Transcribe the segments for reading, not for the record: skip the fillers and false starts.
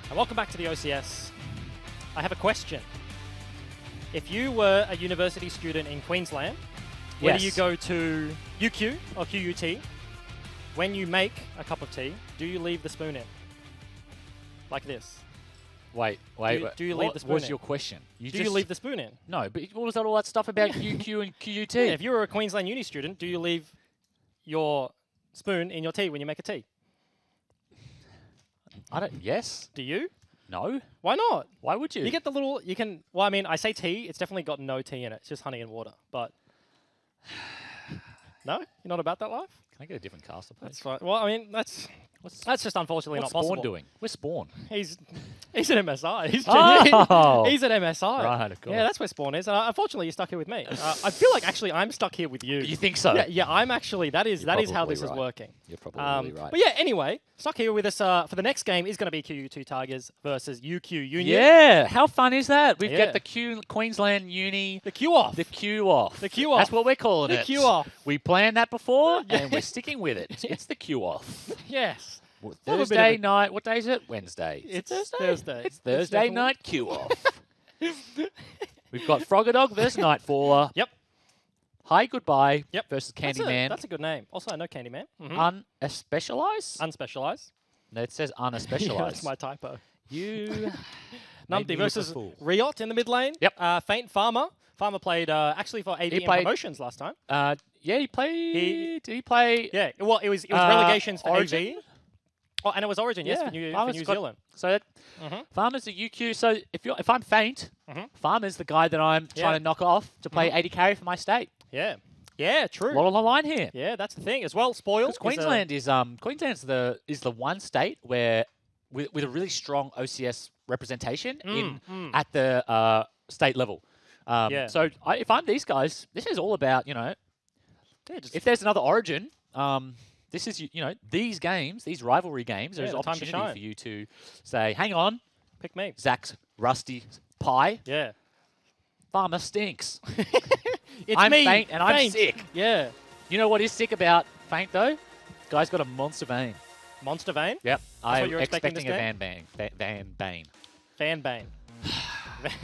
And welcome back to the OCS. I have a question. If you were a university student in Queensland, whether you go to UQ or QUT, when you make a cup of tea, do you leave the spoon in? Like this. Wait. Do you leave the spoon in? What was your question? Do you leave the spoon in? No, but what was that all that stuff about UQ and QUT? Yeah, if you were a Queensland uni student, do you leave your spoon in your tea when you make a tea? I don't. Yes. Do you? No. Why not? Why would you? You get the little, you can, well, I mean, I say tea, it's definitely got no tea in it. It's just honey and water. But, no? You're not about that life? Can I get a different caster, please? That's fine. Well, I mean, that's just unfortunately What's not possible. Spawn doing? Where's Spawn? He's an MSI. He's he's an MSI. Right, of course. Yeah, that's where Spawn is. Unfortunately, you're stuck here with me. I feel like actually I'm stuck here with you. You think so? Yeah, I'm actually. That is how this is working. You're probably right. But yeah, anyway, stuck here with us for the next game is going to be QU2 Tigers versus UQ Union. Yeah, how fun is that? We've Yeah. got the Queensland Uni. The Q off. The Q off. The Q off. That's what we're calling it. The Q off. We planned that before, and we're sticking with it. It's the Q off. Yes. Thursday night. What day is it? Wednesday. It's Thursday. Thursday. It's Thursday definitely- night Q off. We've got Frogger versus Nightfaller. Yep. Hi Goodbye Yep. versus That's Candyman. a good name. Also, I know Candyman. Mm-hmm. Unspecialized? Unspecialized. No, it says unspecialized. Yeah, that's my typo. You. Numdi made me look a versus fool. Riot in the mid lane. Yep. Faint Farmer. Farmer played actually for ADM played- Promotions last time. Yeah, he played. Did he play? Yeah, well, it was relegations for Origin? AV. Oh, and it was Origin, yes, for New Farmer's got- Zealand. So that, Farmer's a UQ. So if I'm faint, Farmer's the guy that I'm trying to knock off to play 80 carry for my state. Yeah. Yeah, true. A lot on the line here. Yeah, that's the thing as well. Spoil. Because Queensland is the one state where with a really strong OCS representation at the state level. Yeah. So if I'm these guys, this is all about if there's another Origin. This is these games, these rivalry games. There's the time to opportunity shine. for you to say, hang on, Pick me. Zach's rusty pie. Yeah. Farmer stinks. It's I'm me. faint and I'm sick. Yeah. You know what is sick about faint though? Guy's got a monster vein. Monster Vein. Yep. what I'm you're expecting expecting this a game? Van Bane. Van Bane.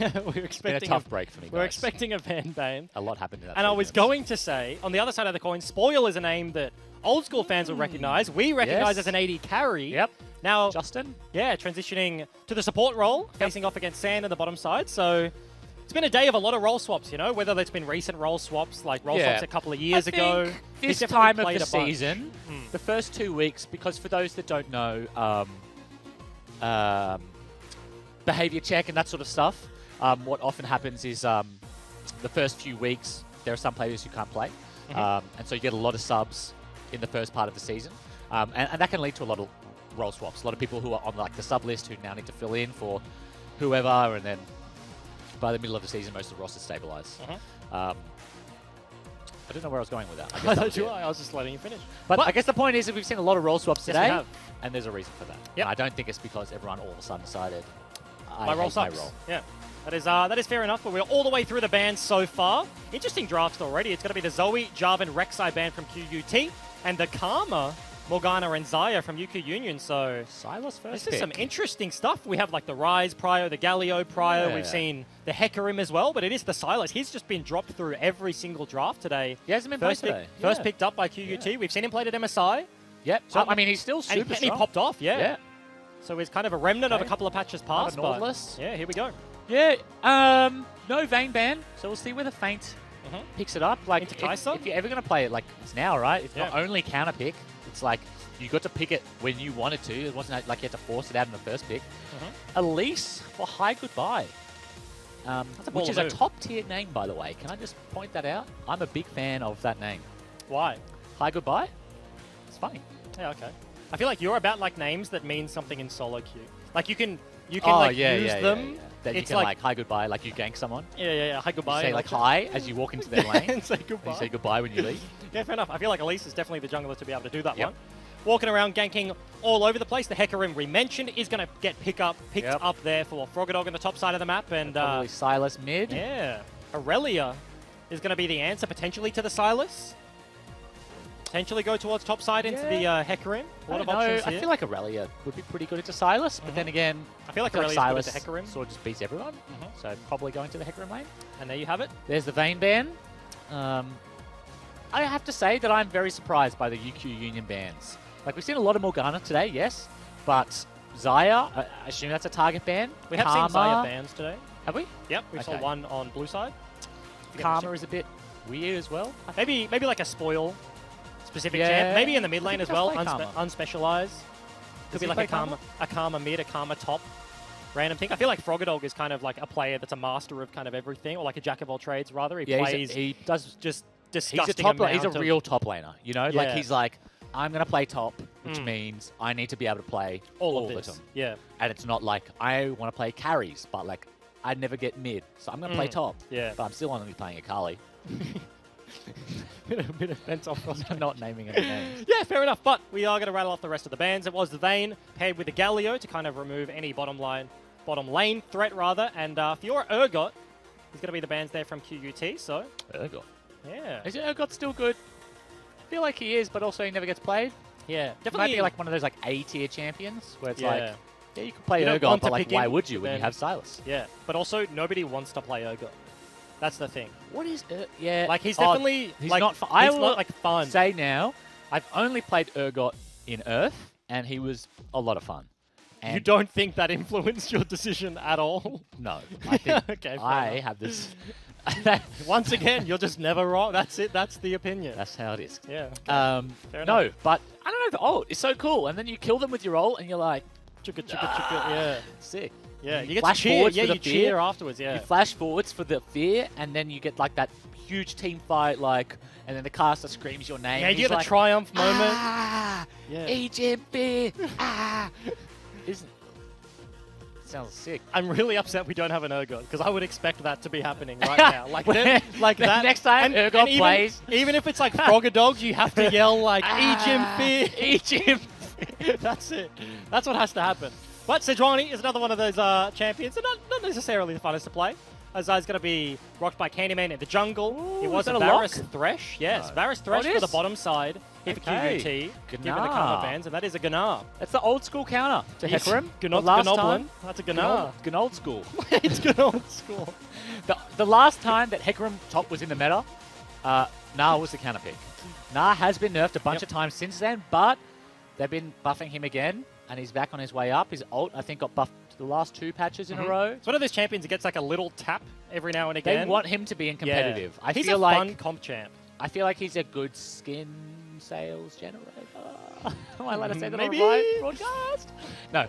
We're Been a expecting tough break for me, We're guys. expecting a Van Bane. A lot happened in that. And I 3 was minutes. going to say, on the other side of the coin, Spoil is a name that old school fans will recognize. We recognize Yes. as an 80 carry. Yep. Now, Justin. yeah, transitioning to the support role, facing off against Sand on the bottom side. So it's been a day of a lot of role swaps, whether it's been recent role swaps, like role swaps a couple of years ago. This He's definitely time of played the a bunch. season, the first 2 weeks, because for those that don't know, behavior check and that sort of stuff, what often happens is the first few weeks, there are some players who can't play. And so you get a lot of subs in the first part of the season. And that can lead to a lot of role swaps. A lot of people who are on the sub list who now need to fill in for whoever, and then by the middle of the season, most of the rosters stabilize. I don't know where I was going with that. I guess that was it. I was just letting you finish. But I guess the point is that we've seen a lot of role swaps Yes, we today, have. and there's a reason for that. Yep. And I don't think it's because everyone all of a sudden decided, I My hate role my sucks. role. Yeah. That is fair enough, but we're all the way through the bans so far. Interesting drafts already. It's going to be the Zoe, Jarvan, Rek'Sai band from QUT, and the Karma, Morgana, and Zaya from UQ Union. So Silas first this is some pick. interesting stuff. We have like the Rise Prio, the Galio Prio. Yeah. We've seen the Hecarim as well, but it is the Silas. He's just been dropped through every single draft today. He hasn't been First played pick- today. First Yeah. picked up by QUT. We've seen him played at MSI. Yep. So, I mean, he's still And super he strong. popped off, yeah. Yeah. So he's kind of a remnant of a Okay. couple of patches Another past. But Nautilus. yeah, here we go. Yeah. No Vayne ban, so we'll see whether Feint picks it up. Like, Into if Kai'Sa? you're ever going to play it, like, it's now, right? It's not Yeah. only counter pick. It's like, you got to pick it when you wanted to. It wasn't like you had to force it out in the first pick. Elise for Hi Goodbye. a Which baller is a move. top-tier name, by the way. Can I just point that out? I'm a big fan of that name. Why? Hi Goodbye? It's funny. Yeah, okay. I feel like you're about like names that mean something in solo queue. Like you can use them. That you It's can like hi goodbye, like you gank someone. Yeah. Hi, You goodbye. say like hi as you walk into their lane. and say And goodbye. you say goodbye when you leave. Yeah, fair enough. I feel like Elise is definitely the jungler to be able to do that Yep. one. Walking around, ganking all over the place. The Hecarim we mentioned is going to get picked up there for Frogger on the top side of the map. And Probably Silas mid. yeah, Aurelia is going to be the answer potentially to the Sylas. potentially go towards top side into the Hecarim. A lot of options here. I feel like Aurelia would be pretty good into Silas, but then again, I feel like Aurelia's Silas good into Hecarim. sort of just beats everyone. So probably going to the Hecarim lane. And there you have it. There's the Vayne ban. I have to say that I'm very surprised by the UQ Union bans. Like, we've seen a lot of Morgana today, yes, but Xayah, I assume that's a target ban. We have seen Xayah bans today. Have we? Yep, we saw one on blue side. Karma is a bit weird as well. Maybe like a spoil specific champ. Maybe in the mid lane as well, unspecialized. Could be like a Karma mid, a Karma top. Random thing. I feel like Froggadog is kind of like a player that's a master of kind of everything, or like a jack of all trades rather. He plays. He does just disgusting. He's a real top laner. You know, like he's like, I'm gonna play top, which means I need to be able to play all of them. Yeah. And it's not like I want to play carries, but like I never get mid, so I'm gonna play top. Yeah. But I'm still only playing Akali. bit of fence off. I'm not naming any names. Yeah, fair enough. But we are going to rattle off the rest of the bans. It was the Vayne paired with the Galio to kind of remove any bottom lane threat rather. And Fiora Urgot is going to be the bans there from QUT. So Urgot. Yeah. Is Urgot still good? I feel like he is, but also he never gets played. Yeah, definitely. Might be like one of those like A-tier champions where it's like, yeah, you can play Urgot, but like, why would you when you have Silas? Yeah, but also nobody wants to play Urgot. That's the thing. What is yeah? Like he's definitely he's like not. I will not like fun. Say now, I've only played Urgot in Earth, and he was a lot of fun. And you don't think that influenced your decision at all? No, I think okay, I have this. Once again, you're just never wrong. That's it. That's the opinion. That's how it is. Yeah. Okay. No, but I don't know. The ult is so cool, and then you kill them with your ult, and you're like, chugga, chugga, chugga. Yeah. Sick. Yeah, you get to cheer. Yeah, you cheer afterwards. Yeah. You flash forwards for the fear, and then you get like that huge team fight, like, and then the caster screams your name. Yeah, you get the triumph moment. Ah, yeah. EGMP. Ah. Isn't sounds sick. I'm really upset we don't have an Urgot because I would expect that to be happening right now. Like that. Next time Urgot plays, even if it's like Froggadogs, you have to yell like EGMP. EGMP. That's it. That's what has to happen. But Sejuani is another one of those champions that not necessarily the funnest to play. Azai's going to be rocked by Candyman in the jungle. Ooh, it was a Varus Thresh. Yes, no. Varus Thresh for the bottom side. Here for QUT, given the Karma bans, and that is a Gnar. That's the old school counter to Hecarim. Gnoblin. That's a Gnar. Gnold school. It's Gnold school. The last time that Hecarim top was in the meta, Gnar was the counter pick. Gnar has been nerfed a bunch of times since then, but they've been buffing him again, and he's back on his way up. His ult, I think, got buffed the last 2 patches in a row. It's one of those champions that gets like a little tap every now and again. They want him to be in competitive. Yeah. He's a fun comp champ. I feel like he's a good skin sales generator. Am I allowed to say that on Maybe. a Riot broadcast? No.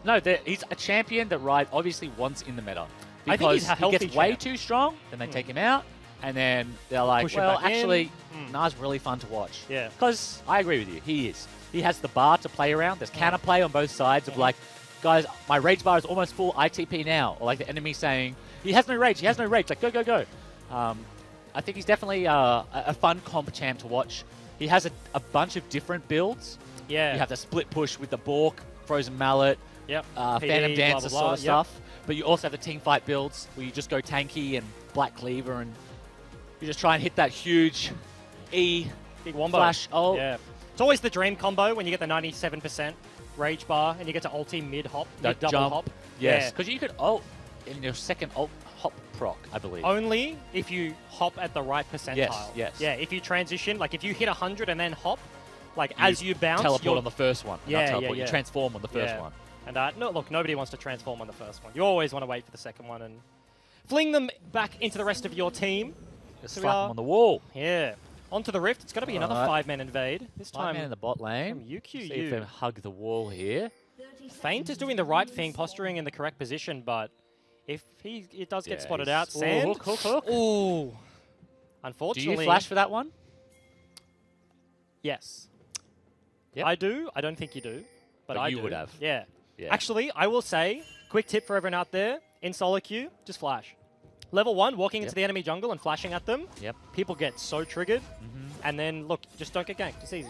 No, he's a champion that Riot obviously wants in the meta. Because I think he's a healthy he gets way too strong, then they take him out, and then they're like, push well, him back actually, Gnar's really fun to watch. Yeah. Because I agree with you, he is. He has the bar to play around. There's counter play on both sides of like, guys, my rage bar is almost full ITP now. Or like the enemy saying, he has no rage, like go, go, go. I think he's definitely a fun comp champ to watch. He has a bunch of different builds. Yeah. You have the split push with the Bork, Frozen Mallet, Phantom Dance, blah, blah, sort of stuff. But you also have the team fight builds where you just go tanky and Black Cleaver and you just try and hit that huge E big wombo flash ult. Yeah. It's always the dream combo when you get the 97% rage bar and you get to ulti mid hop, mid double jump. hop. Yes, because you could ult in your second ult hop proc, I believe. Only if you hop at the right percentile. Yes. Yeah, if you transition, like if you hit 100 and then hop, like as you bounce, teleport on the first one. Yeah, not teleport, yeah. You transform on the first one. And no, look, nobody wants to transform on the first one. You always want to wait for the second one and fling them back into the rest of your team. Just slap them on the wall. Yeah. Onto the rift. It's going to be another 5-man invade. This time 5-man in the bot lane. From UQU. See if they hug the wall here. Feint is doing the right thing, posturing in the correct position, but if it does get spotted out, Sand. Hook. Ooh. Unfortunately. Do you flash for that one? Yes. Yep. I do. I don't think you do. But I you do. would have. Yeah. Yeah. Actually, I will say, quick tip for everyone out there, in solo queue, just flash. Level 1, walking into the enemy jungle and flashing at them. Yep. People get so triggered. And then, look, just don't get ganked. It's easy.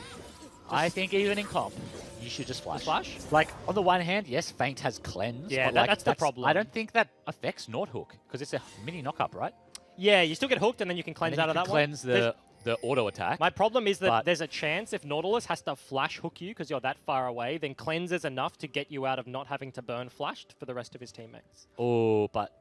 I think even in comp, you should just flash. Just flash? Like, on the one hand, yes, Feint has cleanse. Yeah, but like, that's the problem. I don't think that affects Nordhook, because it's a mini knock-up, right? Yeah, you still get hooked, and then you can cleanse out of that cleanse one. the the auto attack. My problem is that there's a chance if Nautilus has to flash hook you because you're that far away, then Cleanse is enough to get you out of not having to burn flashed for the rest of his teammates. Oh, but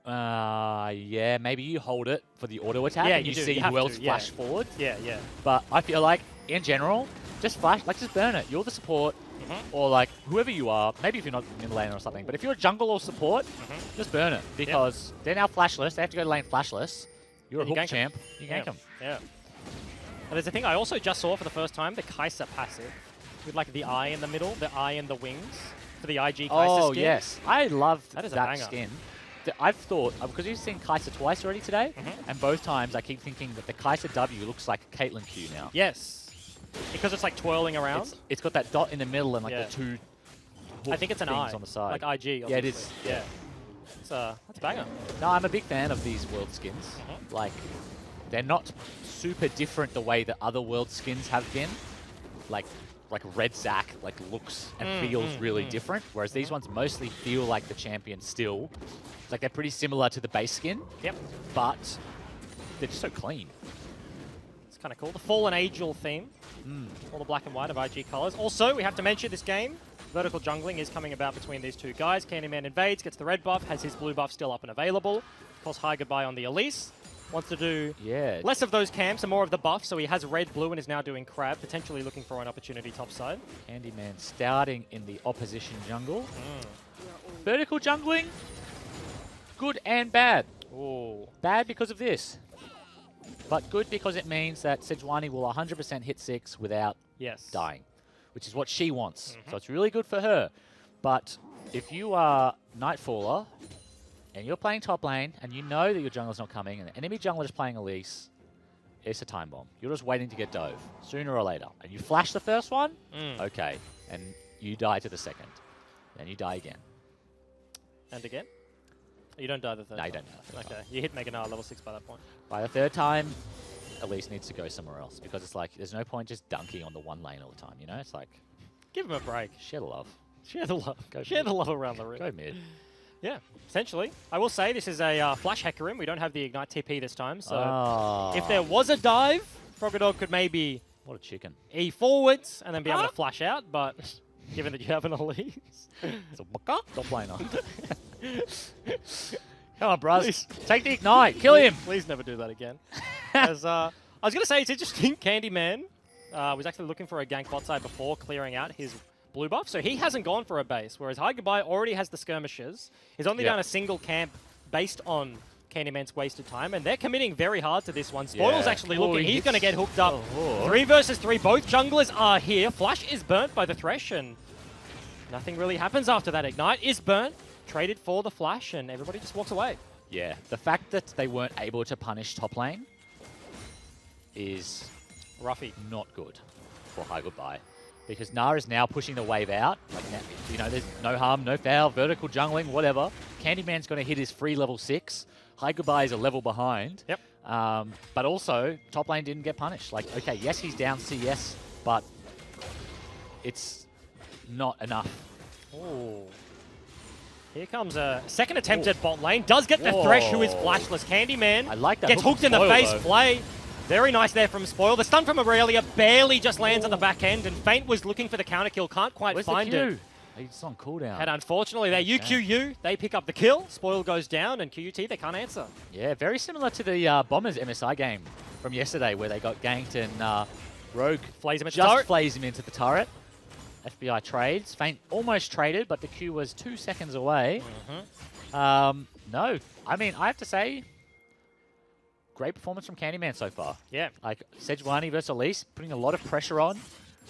yeah, maybe you hold it for the auto attack and you see who else flash forward. Yeah, yeah. But I feel like, in general, just flash, like just burn it. You're the support, or like whoever you are. Maybe if you're not mid lane or something, but if you're a jungle or support, just burn it because they're now flashless. They have to go to lane flashless. You're a hook champ. You gank them. Yeah. And there's a thing I also just saw for the first time: the Kai'Sa passive, with like the eye in the middle, the eye and the wings for the IG Kai'Sa skin. Oh yes, I love that skin. I've thought, because we've seen Kai'Sa twice already today, and both times I keep thinking that the Kai'Sa W looks like Caitlyn Q now. Yes. Because it's like twirling around. It's got that dot in the middle and like the two I think it's an eye on the side. Like IG. Yeah, it is. Yeah. That's banger. No, I'm a big fan of these world skins. Like, they're not super different the way that other world skins have been. Like Red Zac looks and feels really different, whereas these ones mostly feel like the champion still. It's like they're pretty similar to the base skin. Yep. But they're just so clean. It's kind of cool. The Fallen Angel theme. All the black and white of IG colors. Also, we have to mention this game. Vertical jungling is coming about between these two guys. Candyman invades, gets the red buff, has his blue buff still up and available. Of course, hi goodbye on the Elise. Wants to do less of those camps and more of the buff, so he has red, blue, and is now doing Crab, potentially looking for an opportunity topside. Candyman starting in the opposition jungle. Vertical jungling, good and bad. Ooh. Bad because of this, but good because it means that Sejuani will 100% hit 6 without dying, which is what she wants. So it's really good for her. But if you are Nightfaller, and you're playing top lane, and you know that your jungler's not coming, and the enemy jungler is playing Elise, it's a time bomb. You're just waiting to get dove, sooner or later. And you flash the first one, okay, and you die to the second. Then you die again. And again? You don't die the third time? No, you don't die the third time. Okay, you hit Mega Gnar level 6 by that point. By the third time, Elise needs to go somewhere else, because it's like, there's no point just dunking on the one lane all the time, you know? It's like... Give him a break. Share the love. Share the love. Share the love around the room. Go mid. Yeah, essentially. I will say this is a Flash Hecarim. We don't have the Ignite TP this time, so if there was a dive, Froggadog could maybe... What a chicken. E forwards and then be able to flash out, but given that you have an Elise... It's a top laner. Come on, bros. Take the Ignite. Kill him. Please never do that again. As, I was going to say, it's interesting, Candyman was actually looking for a gank bot side before clearing out his blue buff, so he hasn't gone for a base, whereas Hi Goodbye already has the skirmishes. He's only done a single camp based on Candyman's wasted time, and they're committing very hard to this one. Spoil's actually looking. He's going to get hooked up. 3 versus 3. Both junglers are here. Flash is burnt by the Thresh, and nothing really happens after that. Ignite is burnt, traded for the Flash, and everybody just walks away. Yeah, the fact that they weren't able to punish top lane is roughy. Not good for Hi Goodbye. Because Gnar is now pushing the wave out. Like now, you know, there's no harm, no foul, vertical jungling, whatever. Candyman's going to hit his free level 6. Hi Goodbye is a level behind. Yep. But also, top lane didn't get punished. Like, okay, yes, he's down CS, but it's not enough. Oh. Here comes a second attempt at bot lane. Does get the Thresh, who is flashless. Candyman I like that gets hooked in the face. Though. Play. Very nice there from Spoil. The stun from Aurelia barely just lands on the back end, and Feint was looking for the counter kill. Can't quite find it. He's on cooldown. And unfortunately, they UQU. They pick up the kill. Spoil goes down, and QUT, they can't answer. Yeah, very similar to the Bombers MSI game from yesterday, where they got ganked and Rogue flays him flays him into the turret. FBI trades. Feint almost traded, but the Q was 2 seconds away. No, I mean, I have to say, great performance from Candyman so far. Yeah. Like, Sejuani versus Elise, putting a lot of pressure on.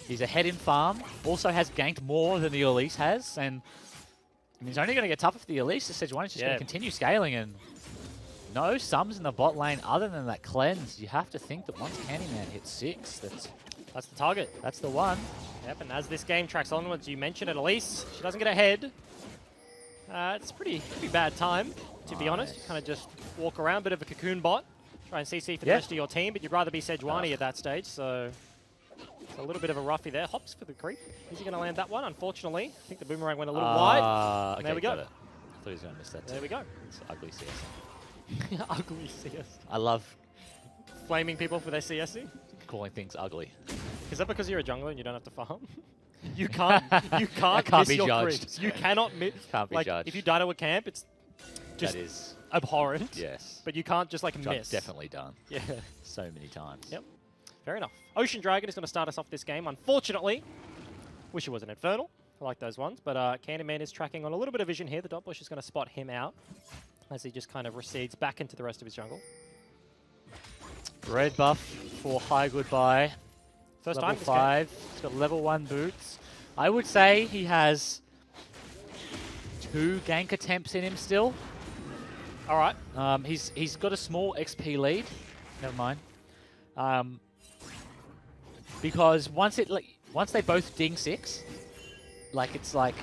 He's ahead in farm. Also has ganked more than the Elise has. And I mean, it's only going to get tougher for the Elise. Sejuani's just going to continue scaling. And no sums in the bot lane other than that cleanse. You have to think that once Candyman hits 6, that's the target. That's the one. Yep, and as this game tracks onwards, you mentioned it, Elise. She doesn't get ahead. It's pretty bad time, to be honest. You kind of just walk around, bit of a cocoon bot. Try and CC for the rest of your team, but you'd rather be Sejuani at that stage, so it's a little bit of a roughie there. Hops for the creep. Is he going to land that one? Unfortunately, I think the boomerang went a little wide. Okay, there we go. I thought he was going to miss that too. There we go. It's ugly CS. Ugly CS. I love flaming people for their CSC? Calling things ugly. Is that because you're a jungler and you don't have to farm? You can't. You can't can't miss be your judged. creeps. You cannot miss. Can't be like, judged. if you die to a camp, it's just That is, abhorrent. yes. But you can't just like Which I've miss. definitely done Yeah. so many times. Yep. Fair enough. Ocean Dragon is going to start us off this game. Unfortunately, wish it was an Infernal. I like those ones. But Candyman is tracking on a little bit of vision here. The Dot Bush is going to spot him out as he just kind of recedes back into the rest of his jungle. Red buff for High Goodbye. First level time this 5. He's got level 1 boots. I would say he has 2 gank attempts in him still. game. All right. He's got a small XP lead. Never mind. Because once they both ding 6, like it's like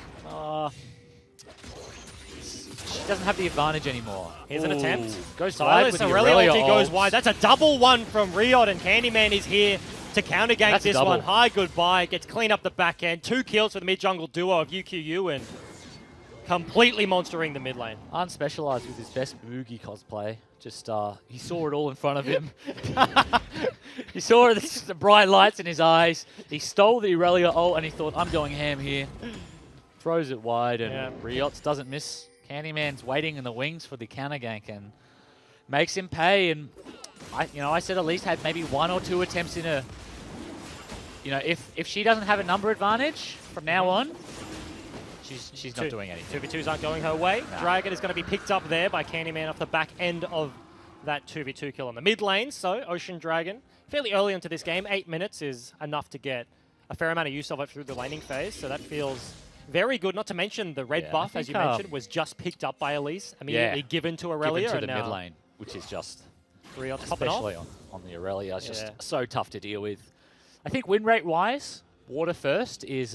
she doesn't have the advantage anymore. Here's an attempt. Goes wide Silas, with the Aurelia Aurelia ulti goes ult. wide. That's a double one from Riot, and Candyman is here to counter gank That's a this double. one. High Goodbye gets clean up the back end. 2 kills for the mid jungle duo of UQU and completely monstering the mid lane. Unspecialized with his best Boogie cosplay. Just he saw it all in front of him. He saw the bright lights in his eyes. He stole the Aurelia ult and he thought, I'm going ham here. Throws it wide and Yeah. Riots doesn't miss. Candyman's waiting in the wings for the counter gank and makes him pay. And I said at least had maybe 1 or 2 attempts in a. If she doesn't have a number advantage from now on, she's not doing anything. 2v2s aren't going her way. Nah. Dragon is going to be picked up there by Candyman off the back end of that 2v2 kill on the mid lane. So Ocean Dragon, fairly early into this game, 8 minutes is enough to get a fair amount of use of it through the laning phase. So that feels very good. Not to mention the red buff, as you mentioned, was just picked up by Elise, immediately given to Aurelia. Given to the and mid lane, which is just, Riot popping off. especially on the Aurelia, it's just Yeah. so tough to deal with. I think win rate wise, Water First is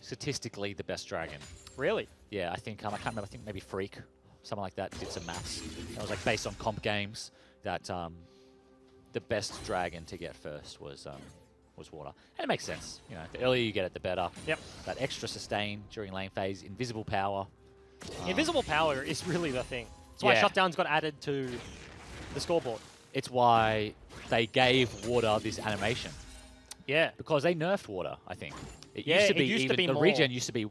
statistically the best dragon. Really? Yeah, I think, I can't remember, I think maybe Freak, someone like that, did some maths. It was like based on comp games that the best dragon to get first was Water. And it makes sense. The earlier you get it, the better. Yep. That extra sustain during lane phase, invisible power. Invisible power is really the thing. That's why Yeah. shutdowns got added to the scoreboard. It's why they gave Water this animation. Yeah. Because they nerfed Water, I think. It Yeah, used to it be used to even, be the more. regen used to be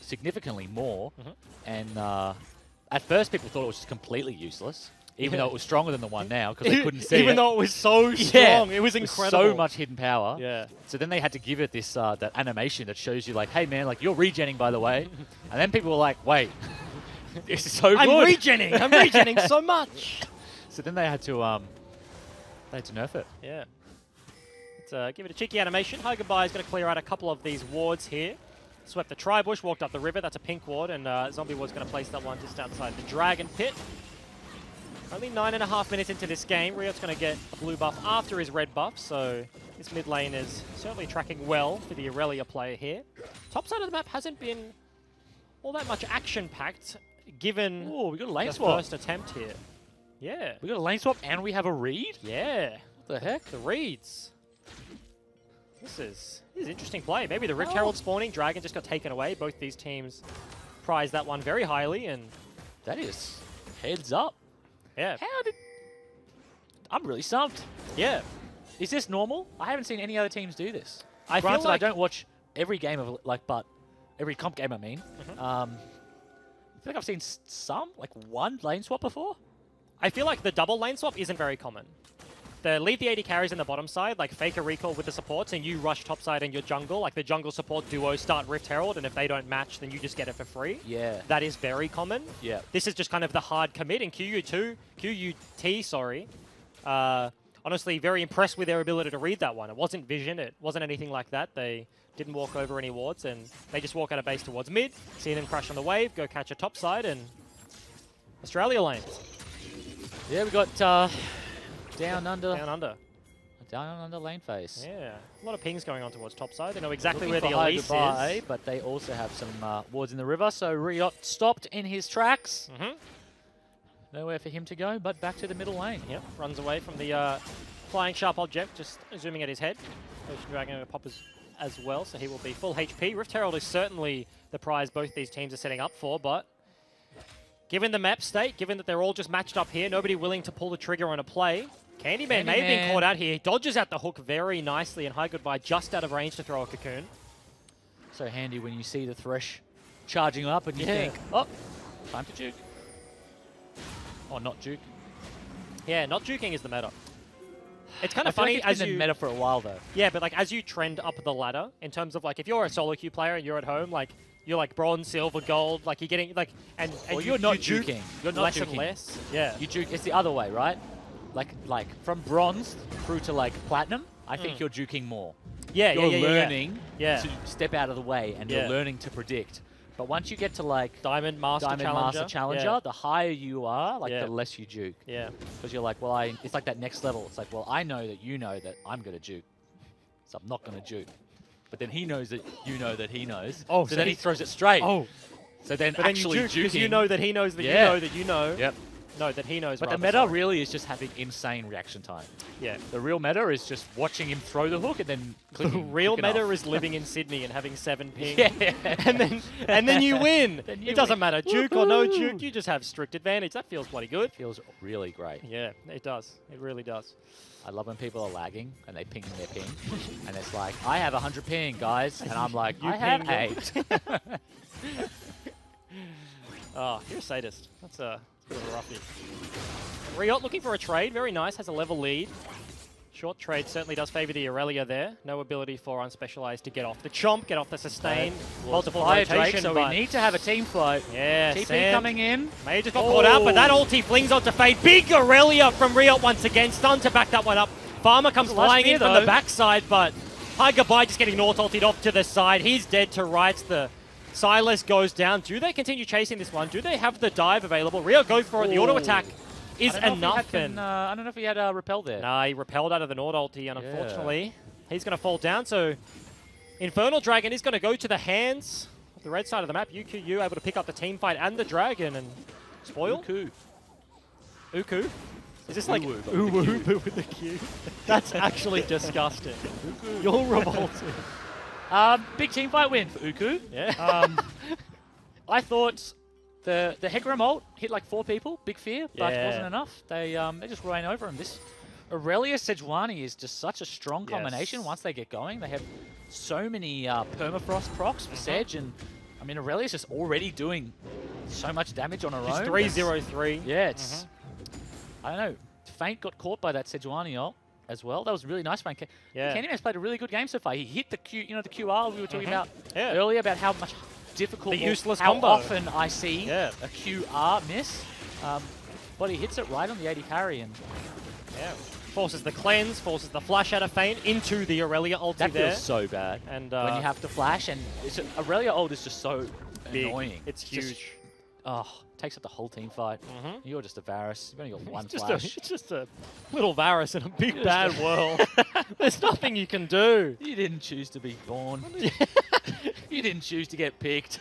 significantly more. And at first people thought it was just completely useless, even though it was stronger than the one now because they couldn't see Even it. though it was so strong. It was incredible. So much hidden power. Yeah. So then they had to give it this that animation that shows you like, hey man, like you're regenning by the way. And then people were like, wait, this is so good. I'm regenning so much. So then they had to nerf it. Yeah. Let's give it a cheeky animation. High Goodbye is going to clear out a couple of these wards here. Swept the Tribush, walked up the river. That's a pink ward, and Zombie Ward's going to place that one just outside the Dragon Pit. Only 9.5 minutes into this game. Riot's going to get a blue buff after his red buff, so this mid lane is certainly tracking well for the Aurelia player here. Top side of the map hasn't been all that much action-packed, given Oh, we got a lane the swap. first attempt here. Yeah. We got a lane swap and we have a read? Yeah. What the heck? The reads. This is interesting play. Maybe the Rift Herald spawning. Dragon just got taken away. Both these teams prize that one very highly, and That is heads up. yeah. I'm really stumped. Yeah. Is this normal? I haven't seen any other teams do this. I feel Granted, I like don't watch every game of but every comp game. I mean, I feel like I've seen some one lane swap before. I feel like the double lane swap isn't very common. Leave the AD carries in the bottom side, like fake a recall with the supports, and you rush top side and your jungle. Like the jungle support duo start Rift Herald, and if they don't match, then you just get it for free. Yeah. That is very common. Yeah. This is just kind of the hard commit in QUT, sorry. Honestly, very impressed with their ability to read that one. It wasn't vision, it wasn't anything like that. They didn't walk over any wards, and they just walk out of base towards mid, see them crash on the wave, go catch a top side, and Australia lanes. Yeah, we got down under. Down under lane phase. Yeah, a lot of pings going on towards top side. They know exactly Looking where the for High Elise Goodbye, is. but they also have some wards in the river, so Riot stopped in his tracks. Nowhere for him to go, but back to the middle lane. Yep, runs away from the flying sharp object, just zooming at his head. Ocean Dragon going to pop as well, so he will be full HP. Rift Herald is certainly the prize both these teams are setting up for, but given the map state, given that they're all just matched up here, nobody willing to pull the trigger on a play, Candyman may have been caught out here. He dodges out the hook very nicely, and High Goodbye just out of range to throw a cocoon. So handy when you see the Thresh charging up and you think, oh, time to juke. Or not juke. Yeah, not juking is the meta. It's kind of funny like it's been the meta for a while though. Yeah, but like as you trend up the ladder, in terms of like if you're a solo queue player and you're at home, like you're like bronze, silver, gold, like you're getting like and you're not juking. You're not less juking. and less. Yeah. You juke. It's the other way, right? Like from bronze through to like platinum. I think you're juking more. Yeah, you're learning to step out of the way, and you're learning to predict. But once you get to like Diamond Master Challenger, the higher you are, like the less you juke. Yeah. Because you're like, well, it's like that next level. It's like, well, I know that you know that I'm going to juke, so I'm not going to juke. But then he knows that you know that he knows. Oh, so then he throws it straight. Oh. So then but actually then you juke, juking. you know that he knows that you know that you know. Yep. No, that he knows. But the meta really is just having insane reaction time. Yeah. The real meta is just watching him throw the hook and then clicking. The real meta is living in Sydney and having 7 ping. and then you win. It doesn't matter, juke or no juke, you just have strict advantage. That feels bloody good. Feels really great. Yeah, it does. It really does. I love when people are lagging and they ping their ping. And it's like, I have 100 ping, guys. And I'm like, I have 8. Oh, you're a sadist. That's a bit of a roughie. Riot looking for a trade. Very nice. Has a level lead. Short trade certainly does favor the Aurelia there. No ability for Unspecialized to get off the chomp, get off the sustain. Multiple rotation, Drake, so we need to have a team float. Yeah, TP coming in. May just got caught out, but that ulti flings onto Fade. Big Aurelia from Riot once again. Stun to back that one up. Farmer comes flying in from the backside, but High Goodbye just getting North ulted off to the side. He's dead to rights. The Silas goes down. Do they continue chasing this one? Do they have the dive available? Rio goes for it. The auto attack is enough. I don't know if he had a repel there. Nah, he repelled out of the Nord ulti, and unfortunately, he's going to fall down. So Infernal Dragon is going to go to the hands of the red side of the map. UQU able to pick up the team fight and the Dragon and spoil. Uku. Is this like Uwu with the Q? That's actually disgusting. You're revolting. Big team fight win for Uku. Yeah. I thought the Hecarim ult hit like 4 people, big fear, but it wasn't enough. They just ran over him. This Aurelia Sejuani is just such a strong combination once they get going. They have so many permafrost procs for Sedge, and I mean Aurelia's just already doing so much damage on her own. 3-0-3. Yeah, it's I don't know. Feint got caught by that Sejuani ult as well. That was really nice. Candyman's played a really good game so far. He hit the Q, the QR we were talking about earlier about how much difficult, how often I see a QR miss. But he hits it right on the 80 carry and forces the cleanse, forces the flash out of Feint into the Aurelia ulti that there. Feels so bad. And when you have to flash, and Aurelia ult is just so annoying. It's huge. Takes up the whole team fight. You're just a Varus. You've only got one flash. It's just a little Varus in a big bad world. There's nothing you can do. You didn't choose to be born. You didn't choose to get picked.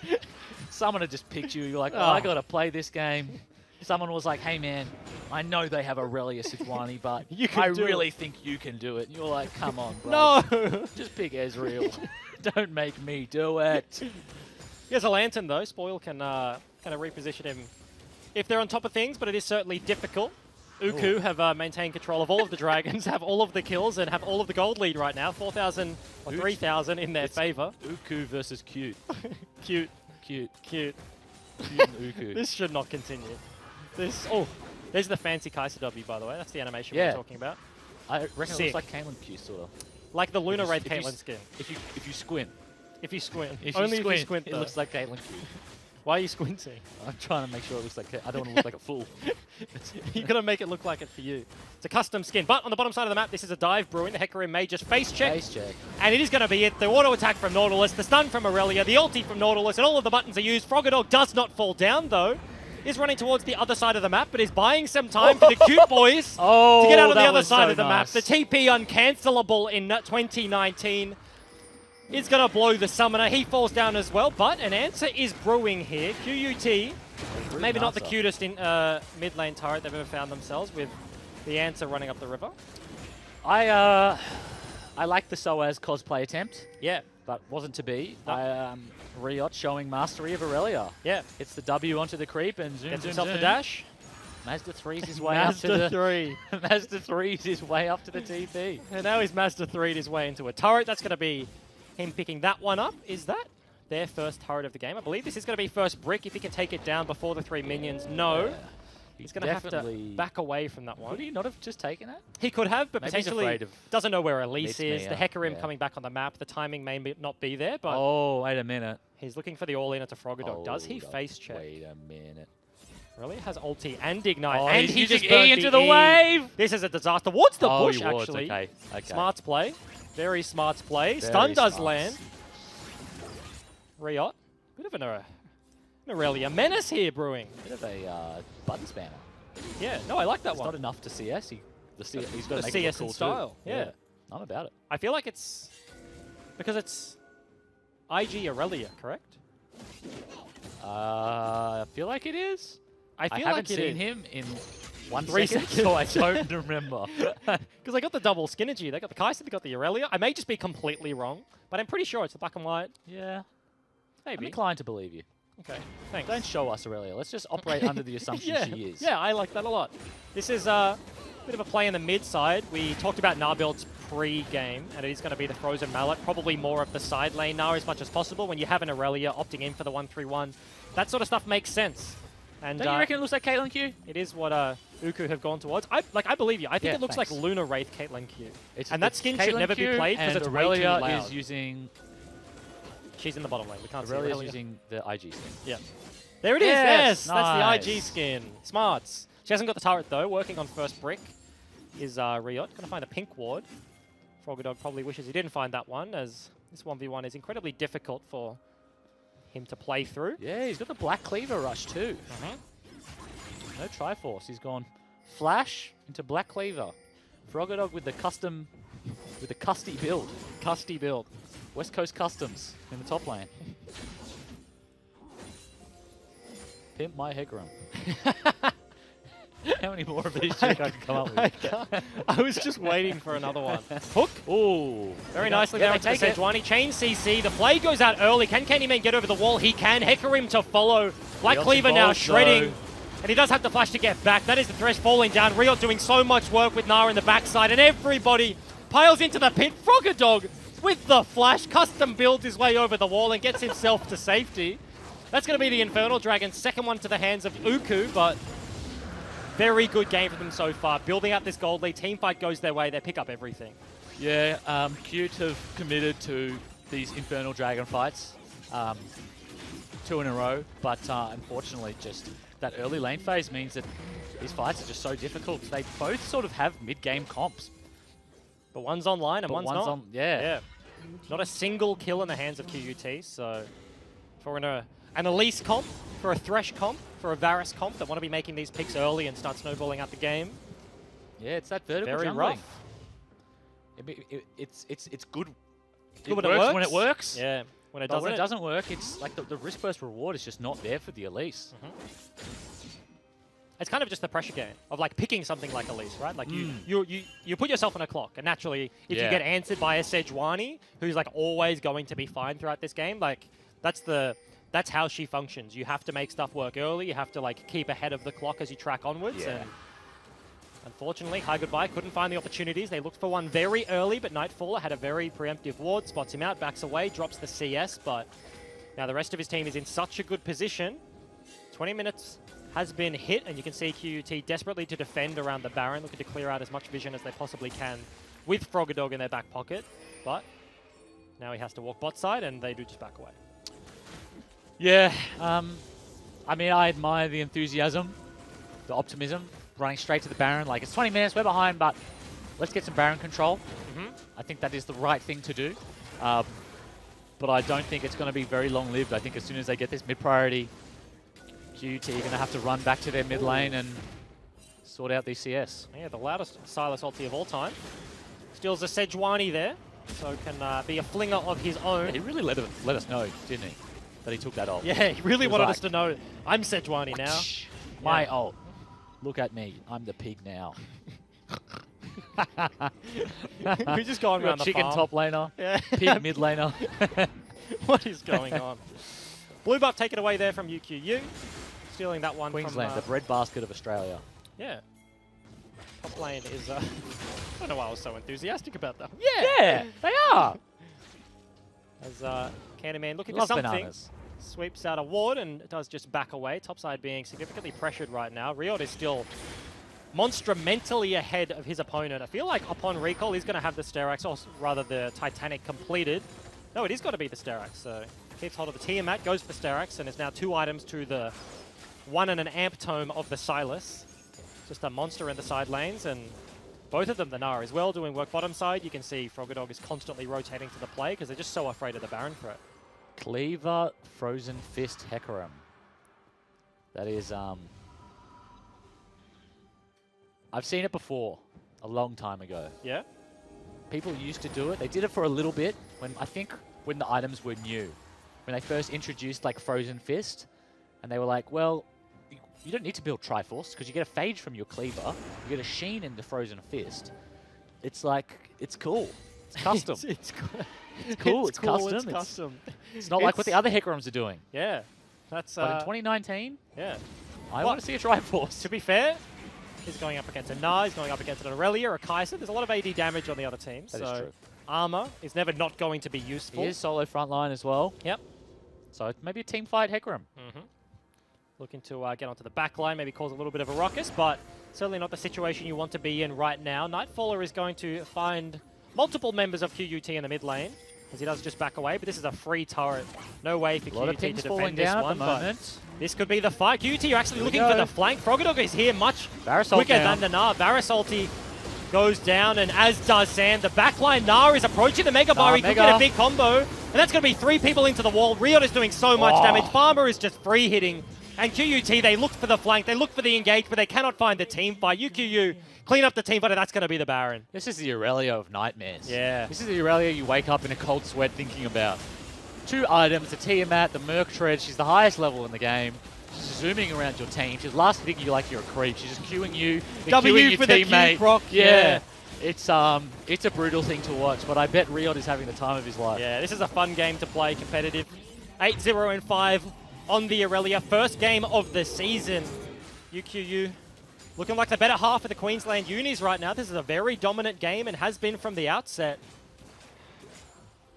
Someone had just picked you. You're like, I got to play this game. Someone was like, hey man, I know they have Aurelia Sejuani, but I really think you can do it. And you're like, come on, bro. No! Just pick Ezreal. Don't make me do it. He has a Lantern though. Spoil can kind of reposition him if they're on top of things, but it is certainly difficult. Uku have maintained control of all of the Dragons, have all of the kills, and have all of the gold lead right now. 4,000 or 3,000 in their favor. Uku versus Cute. Cute. Cute. Cute. Cute and Uku. This should not continue. There's the fancy Kai'Sa W, by the way. That's the animation we're talking about. I reckon it looks like Caitlyn Q, sort of. Like the Luna Red Caitlyn skin. If you squint. If you squint. If you squint, it looks like Caitlyn Q. Why are you squinting? I'm trying to make sure it looks like... I don't want to look like a fool. You're going to make it look like it for you. It's a custom skin. But on the bottom side of the map, this is a dive brewing. The Hecarim may just face check. And it is going to be it. The auto attack from Nautilus, the stun from Aurelia, the ulti from Nautilus, and all of the buttons are used. Froggadog does not fall down, though. Is running towards the other side of the map, but is buying some time for the cute boys to get out of the other side of the map. The TP uncancelable in 2019. Is going to blow the Summoner. He falls down as well, but an answer is brewing here. QUT, maybe not the cutest in mid lane turret they've ever found themselves with the answer running up the river. I like the Soaz cosplay attempt. Yeah. But wasn't to be. Riot showing mastery of Aurelia. Yeah. It's the W onto the creep and zoom, Gets zoom, himself zoom. the dash. Mazda 3's his way up to the... Mazda 3. Mazda 3's his way up to the TP. And now he's Mazda 3'd his way into a turret. That's going to be him picking that one up. Is that their first turret of the game? I believe this is going to be first brick if he can take it down before the 3 minions. No. Yeah. He's going to have to back away from that one. Could he not have just taken it? He could have, but Maybe he's potentially afraid of doesn't know where Elise is. The Mia. Hecarim Yeah. coming back on the map. The timing may not be there, but Oh, wait a minute. he's looking for the all-in into Froggadog. Does he Hold up. face check? Wait a minute. Really? Has ulti and ignite. Oh, and he's he using just E burnt into the E. wave! This is a disaster. What's the Oh, bush, he was. actually? Okay. Smarts play. Very smarts play. Very Stun does smarts. land. Riot. Bit of an Aurelia menace here brewing. Bit of a button spammer. Yeah, no, I like that It's one. not enough to CS. He's got The to make CS it look in cool style. too. Yeah. I'm about it. I feel like it's because it's IG Aurelia, correct? I feel like it is. I feel haven't like it seen is. him in 1 3 second, seconds. so I don't remember. Because they got the double Synergy. They got the Kai'Sa, they got the Aurelia. I may just be completely wrong, but I'm pretty sure it's the black and white. Yeah. I'm Maybe. inclined to believe you. Okay, thanks. Don't show us Aurelia. Let's just operate under the assumption yeah, she is. Yeah, I like that a lot. This is a bit of a play in the mid side. We talked about Narbuild's pre-game, and it is going to be the Frozen Mallet, probably more of the side lane now as much as possible. When you have an Aurelia opting in for the 1-3-1, that sort of stuff makes sense. And Don't you reckon it looks like Caitlyn Q? it is what Uku have gone towards. I believe you. I think Yeah, it looks thanks. like Luna Wraith Caitlyn Q. And that skin should never be played because it's way too Aurelia loud. is using... She's in the bottom lane. We can't see Aurelia's Aurelia. using the IG skin. Yeah. There it is. Yes, Yes, that's the IG nice. skin. Smarts. She hasn't got the turret though. Working on first brick is Riot. Gonna find a pink ward. Froggadog probably wishes he didn't find that one, as this 1v1 is incredibly difficult for him to play through. Yeah, he's got the Black Cleaver rush too. No Triforce. He's gone Flash into Black Cleaver. Froggadog with the custom, with the custy build. Custy build. West Coast Customs in the top lane. Pimp my Hecarim. How many more of these do you think I can come up with? I was just waiting for another one. Hook. Ooh. Very nicely there into the take it. Sejuani. Chain CC. The Flay goes out early. Can Candyman get over the wall? He can. Hecarim to follow. Black Riot's Cleaver now involved, shredding. though. And he does have the flash to get back. That is the Thresh falling down. Riot doing so much work with Nara in the backside. And everybody piles into the pit. Froggadog with the flash. Custom builds his way over the wall and gets himself to safety. That's going to be the Infernal Dragon. Second one to the hands of Uku, but very good game for them so far. Building up this gold lead. Teamfight goes their way. They pick up everything. Yeah, Cute have committed to these Infernal Dragon fights. 2 in a row, but unfortunately just that early lane phase means that these fights are just so difficult. They both sort of have mid-game comps. But one's online and But one's one's not. on, yeah. Not a single kill in the hands of QUT, so for an Elise comp, for a Thresh comp, for a Varus comp that want to be making these picks early and start snowballing out the game. Yeah, it's that vertical Very jungling. rough. It's good. Good It works when it works. Yeah. When it But doesn't, when it doesn't work, it's like the risk versus reward is just not there for the Elise. it's kind of just the pressure game of like picking something like Elise, right? Like you put yourself on a clock, and naturally, if you Yeah. get answered by a Sejuani, who's like always going to be fine throughout this game, like that's how she functions. You have to make stuff work early. You have to like keep ahead of the clock as you track onwards. Yeah. And unfortunately, High Goodbye couldn't find the opportunities. They looked for one very early, but Nightfaller had a very preemptive ward, spots him out, backs away, drops the CS, but now the rest of his team is in such a good position. 20 minutes has been hit, and you can see QUT desperately to defend around the Baron, looking to clear out as much vision as they possibly can with Froggadog in their back pocket, but now he has to walk bot side, and they do just back away. Yeah, I mean, I admire the enthusiasm, the optimism, running straight to the Baron. Like, it's 20 minutes, we're behind, but let's get some Baron control. I think that is the right thing to do. But I don't think it's going to be very long-lived. I think as soon as they get this mid-priority, QT are going to have to run back to their mid lane and sort out these CS. Yeah, the loudest Sylas ulti of all time. Steals a Sejuani there, so can be a flinger of his own. Yeah, he really let us know, didn't he, that he took that ult. Yeah, he really He was wanted like, us to know, I'm Sejuani now. My Yeah. ult. Look at me. I'm the pig now. We're just going around the chicken farm. top laner, Yeah. pig mid laner. What is going on? Blue buff taken away there from UQU. Stealing that one Queensland, from... the breadbasket of Australia. Yeah. Top lane is, I don't know why I was so enthusiastic about that. Yeah, they are. As Candyman looking Love for something. bananas. Sweeps out a ward and does just back away. Topside being significantly pressured right now. Riot is still monstrumentally ahead of his opponent. I feel like upon recall, he's going to have the Sterak's, or rather the Titanic completed. No, it is going to be the Sterak's. So keeps hold of the Tiamat, goes for the Sterak's, and is now 2 items to the 1 and an amp tome of the Sylas. Just a monster in the side lanes, and both of them, the Nara as well, doing work bottom side. You can see Froggadog is constantly rotating to the play because they're just so afraid of the Baron for it. Cleaver, Frozen Fist, Hecarim. That is, I've seen it before, a long time ago. Yeah? People used to do it. They did it for a little bit, when the items were new. When they first introduced, like, Frozen Fist, and they were like, well, you don't need to build Triforce, because you get a Phage from your Cleaver, you get a Sheen in the Frozen Fist. It's like, it's cool. It's custom. it's cool. It's custom. It's custom. It's not like what the other Hecarims are doing. Yeah. That's, but in 2019, yeah. I want to see a Triforce. To be fair, he's going up against a Gnar, he's going up against an Aurelia, a Kai'Sa. There's a lot of AD damage on the other team. That is true. Armor is never not going to be useful. He is solo frontline as well. Yep. So maybe a team fight Hecarim. Looking to get onto the back line, maybe cause a little bit of a ruckus, but certainly not the situation you want to be in right now. Nightfaller is going to find multiple members of QUT in the mid lane, as he does just back away, but this is a free turret. No way for QUT to defend this one, but this could be the fight. QUT, you're actually looking for the flank. Froggadog is here much quicker than the Gnar. Varus ulti goes down, and as does Sand. The backline Gnar is approaching the Mega Bar. He could get a big combo, and that's going to be 3 people into the wall. Riot is doing so much damage. Farmer is just free hitting. And QUT, they look for the flank, they look for the engage, but they cannot find the team fight. UQU clean up the team fight, and that's going to be the Baron. This is the Aurelia of nightmares. Yeah. This is the Aurelia you wake up in a cold sweat thinking about. 2 items, the Tiamat, the Merc Tread. She's the highest level in the game. She's zooming around your team. She's last hitting you like you're a creep. She's just queuing you, W queuing for your teammate. the Q proc. Yeah. It's a brutal thing to watch, but I bet Riot is having the time of his life. Yeah, this is a fun game to play, competitive. 8-0 and 5 on the Aurelia. First game of the season. UQU looking like the better half of the Queensland Unis right now. This is a very dominant game and has been from the outset.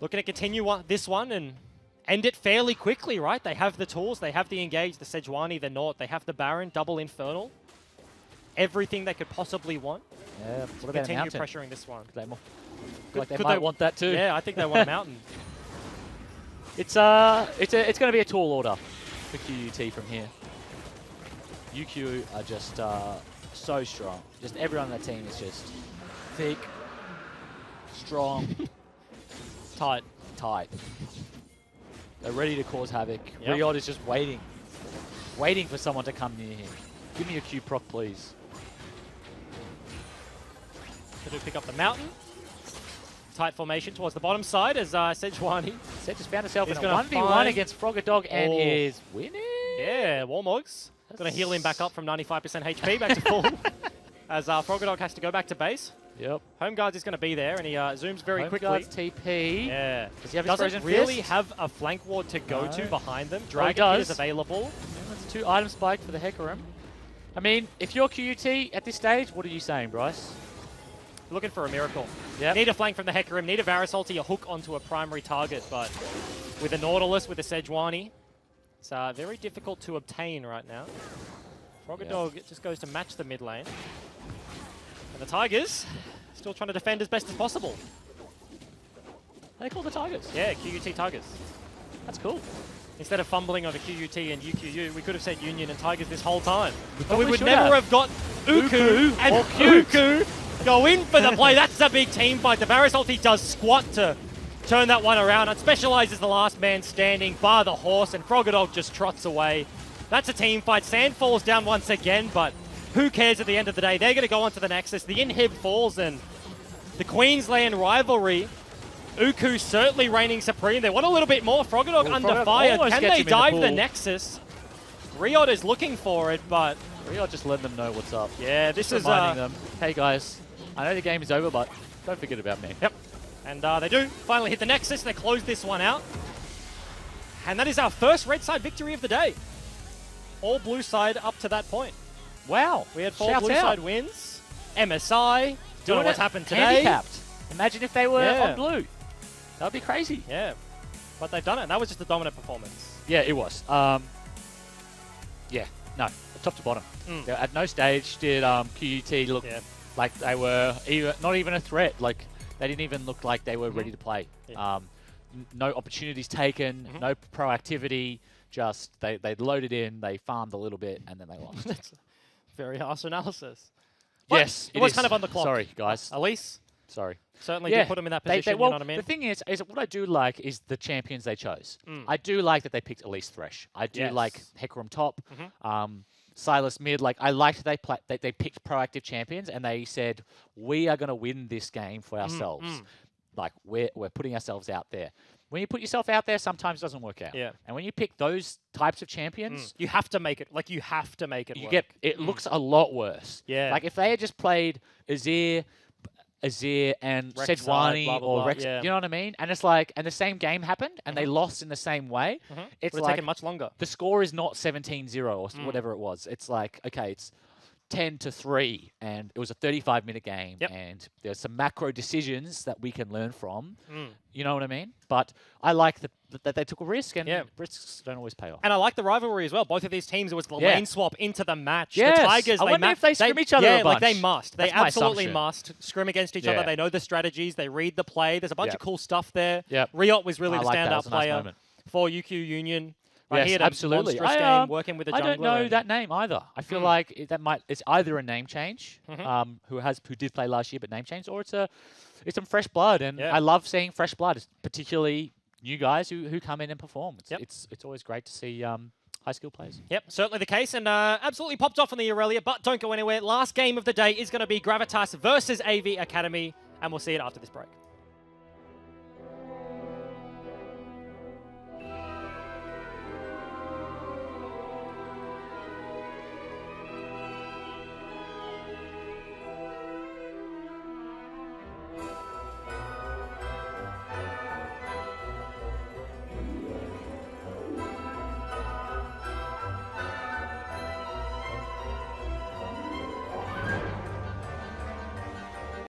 Looking to continue this one and end it fairly quickly, right? They have the tools, they have the Engage, the Sejuani, the Naught, they have the Baron, double Infernal. Everything they could possibly want. Yeah, what about continue Mountain? pressuring this one. They might want that too. Yeah, I think they want a Mountain. It's going to be a tall order for QUT from here. UQ are just so strong. Just everyone on that team is just thick, strong, tight. They're ready to cause havoc. Yep. Riot is just waiting for someone to come near him. Give me a Q proc, please. Going to pick up the Mountain. Tight formation towards the bottom side as Sejuani. Sej just found herself in a 1v1 against Froggadog and is winning. Yeah, Warmogs. Going to heal him back up from 95% HP back to full. As Froggadog has to go back to base. Yep. Home Guards is going to be there, and he zooms very quickly. Home Guards TP. Yeah. Does he have his Doesn't Frozen really Fist? have a flank ward to go to behind them. he Dragon does. is available. Yeah, that's 2 item spike for the Hecarim. I mean, if you're QUT at this stage, what are you saying, Bryce? Looking for a miracle. Yep. Need a flank from the Hecarim, need a Varus ulti, a hook onto a primary target, but with the Nautilus, with the Sejuani, it's very difficult to obtain right now. Froggadog just goes to match the mid lane. And the Tigers still trying to defend as best as possible. They call the Tigers. Yeah, QUT Tigers. That's cool. Instead of fumbling over QUT and UQU, we could have said Union and Tigers this whole time. But we probably would should never have. have got Uku and Uku go in for the play. That's a big team fight. The Varus ulti does squat to turn that one around. Unspecialized is the last man standing, bar the horse, and Froggadog just trots away. That's a team fight. Sand falls down once again, but who cares at the end of the day? They're going to go onto the Nexus. The inhib falls, and the Queensland rivalry, Uku certainly reigning supreme. They want a little bit more. Froggadog under fire. Can they dive the Nexus? Riot is looking for it, but Riot just letting them know what's up. yeah, this is reminding them, hey guys, I know the game is over, but don't forget about me. Yep. And they do finally hit the Nexus. They close this one out. And that is our first red side victory of the day. All blue side up to that point. Wow. We had 4 Shout blue out. side wins. MSI. Don't know Doing what's it happened today. handicapped. Imagine if they were Yeah. on blue. That would be crazy. Yeah. But they've done it. That was just a dominant performance. Yeah, it was. Yeah, no, top to bottom. At no stage did QUT look like they were not even a threat. Like they didn't even look like they were ready to play. Yeah. No opportunities taken, no proactivity. Just they loaded in, they farmed a little bit, and then they lost. That's very harsh analysis. But Yes, it was is. kind of on the clock. Sorry, guys. Elise Sorry. certainly did put them in that position. Well, you know what I mean? the thing is what I do like is the champions they chose. I do like that they picked Elise Thresh. I do like Hecarim top, Silas mid. Like I liked they picked proactive champions and they said we are going to win this game for ourselves. Like we're putting ourselves out there. When you put yourself out there, sometimes it doesn't work out. Yeah. And when you pick those types of champions, you have to make it. Like you have to make it. you work. get it looks a lot worse. Yeah. Like if they had just played Azir and Rek'Sai, Sejuani blah, blah, or blah, Rex, yeah. you know what I mean? And it's like, and the same game happened, and they lost in the same way. It's Would have like taken much longer. the score is not 17-0 or whatever it was. It's like, okay, it's 10-3, and it was a 35-minute game, and there's some macro decisions that we can learn from. You know what I mean? But I like that they took a risk, and risks don't always pay off. And I like the rivalry as well. Both of these teams, it was the lane swap into the match. Yes. The Tigers, I wonder if they scrim each other yeah, a bunch. like they must. They That's my absolutely assumption. must scrim against each other. They know the strategies. They read the play. There's a bunch of cool stuff there. Riot was really I the like that. It standout was a nice player moment. for UQ Union. Yes, He had a absolutely. monstrous game working with a jungler. I don't know that name either. I feel like it's either a name change, who did play last year but name change, or it's some fresh blood. And I love seeing fresh blood, particularly new guys who come in and perform. It's always great to see high skill players. Yep, certainly the case, and absolutely popped off on the Aurelia, but don't go anywhere. Last game of the day is going to be Gravitas versus AV Academy, and we'll see it after this break.